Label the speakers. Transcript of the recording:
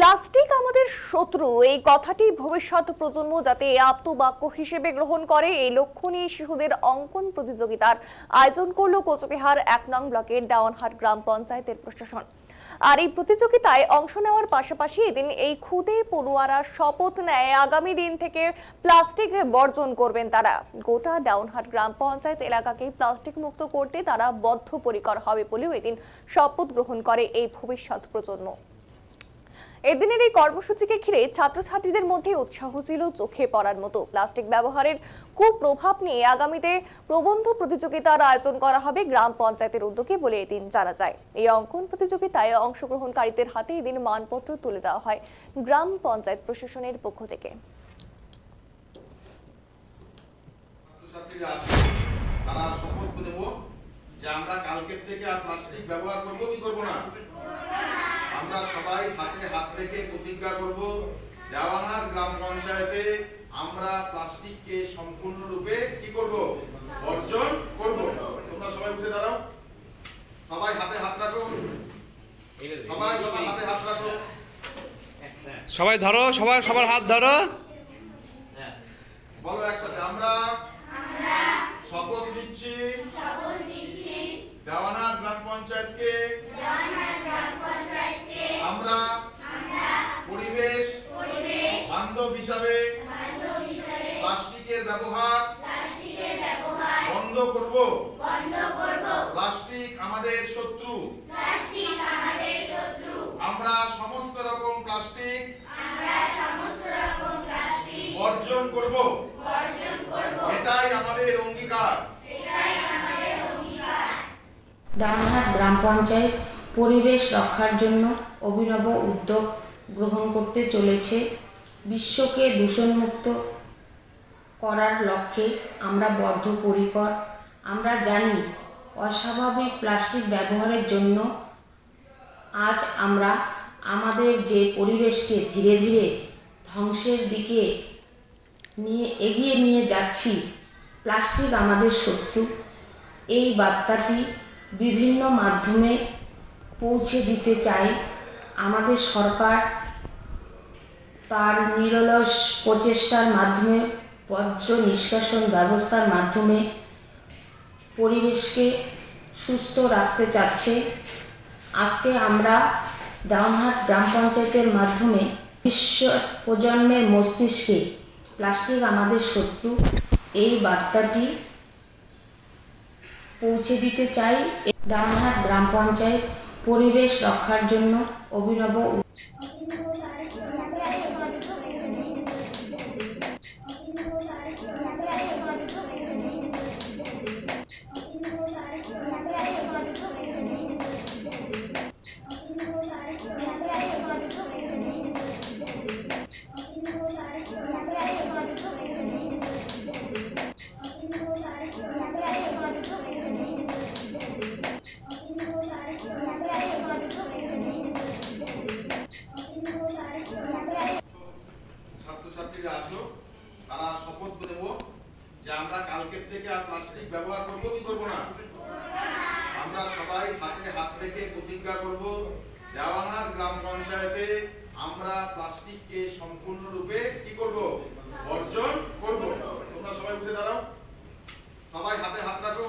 Speaker 1: Plastic আমাদের শত্রু, এই কথাটি ভবিষ্যৎ প্রজন্ম যাতে আপ্তবাক্য হিসেবে গ্রহণ করে এই লক্ষ্য নিয়ে শিশুদের অঙ্কন প্রতিযোগিতার আয়োজন করলো কোচবিহার ১ নং ব্লকের দেওয়ানহাট গ্রাম পঞ্চায়েতের প্রশাসন। আর এই প্রতিযোগিতায় অংশ নেওয়ার পাশাপাশি এদিন এই খুদে পড়ুয়ারা শপথ নেয় আগামী দিন থেকে প্লাস্টিক বর্জন করবেন তারা। গোটা দেওয়ানহাট গ্রাম পঞ্চায়েত এলাকাকে প্লাস্টিক মুক্ত করতে তারা বদ্ধপরিকর হবে বলেও এদিন শপথ গ্রহণ করে এই ভবিষ্যৎ প্রজন্ম। এদিনের এই কর্মসূচিকে ঘিরে ছাত্রছাত্রীদের মধ্যে উৎসাহ ছিল চোখে পড়ার মতো। প্লাস্টিক ব্যবহারের কুপ্রভাব নিয়ে আগামীতে প্রবন্ধ প্রতিযোগিতার আয়োজন করা হবে গ্রাম পঞ্চায়েতের উদ্যোগে বলে এদিন জানা যায়। এই অঙ্কন প্রতিযোগিতায় অংশগ্রহণকারীদের হাতে এদিন মানপত্র তুলে দেওয়া হয় গ্রাম পঞ্চায়েত প্রশাসনের পক্ষ থেকে।
Speaker 2: আমরা কালকের থেকে আর প্লাস্টিক ব্যবহার করব কি করব না, আমরা সবাই হাতে হাত রেখে প্রতিজ্ঞা করব দেওয়ানহাট গ্রাম পঞ্চায়েতে আমরা প্লাস্টিককে সম্পূর্ণরূপে কি করব, বর্জন করব। তোমরা সবাই উঠে দাঁড়াও, সবাই হাতে হাত রাখো, সবাই হাতে হাত রাখো,
Speaker 3: সবাই ধরো, সবার হাত ধরো,
Speaker 2: বলো একসাথে আমরা শপথ নিচ্ছি দেওয়ানহাট গ্রাম পঞ্চায়েতকে আমরা পরিবেশ বান্ধব হিসাবে প্লাস্টিকের ব্যবহার বন্ধ করব। প্লাস্টিক আমাদের শত্রু, আমরা সমস্ত রকম প্লাস্টিক বর্জন করব, এটাই আমাদের অঙ্গীকার।
Speaker 4: দেওয়ানহাট গ্রাম পঞ্চায়েত পরিবেশ রক্ষার জন্য অভিনব উদ্যোগ গ্রহণ করতে চলেছে। বিশ্বকে দূষণমুক্ত করার লক্ষ্যে আমরা বদ্ধপরিকর। আমরা জানি অস্বাভাবিক প্লাস্টিক ব্যবহারের জন্য আজ আমরা আমাদের যে পরিবেশকে ধীরে ধীরে ধ্বংসের দিকে এগিয়ে নিয়ে যাচ্ছি। প্লাস্টিক আমাদের শত্রু, এই বার্তাটি বিভিন্ন মাধ্যমে পৌঁছে দিতে চাই। আমাদের সরকার তার নিরলস প্রচেষ্টার মাধ্যমে বর্জ্য নিষ্কাশন ব্যবস্থার মাধ্যমে পরিবেশকে সুস্থ রাখতে চাচ্ছে। আজকে আমরা দেওয়ানহাট গ্রাম পঞ্চায়েতের মাধ্যমে বিশ্ব প্রজন্মের মস্তিষ্কে প্লাস্টিক আমাদের শত্রু এই বার্তাটি পৌঁছে দিতে চাই। দেওয়ানহাট গ্রাম পঞ্চায়েত পরিবেশ রক্ষার জন্য অভিনব
Speaker 2: ছাত্রছাত্রীরা আছো, তারা শপথ নেব যে আমরা কালকের থেকে আর প্লাস্টিক ব্যবহার করব কি করব না, আমরা সবাই হাতে হাত রেখে প্রতিজ্ঞা করব দেওয়ানহাট গ্রাম পঞ্চায়েতে আমরা প্লাস্টিককে সম্পূর্ণরূপে কি করব, বর্জন করব। তোমরা সবাই উঠে দাঁড়াও, সবাই হাতে হাত রাখো,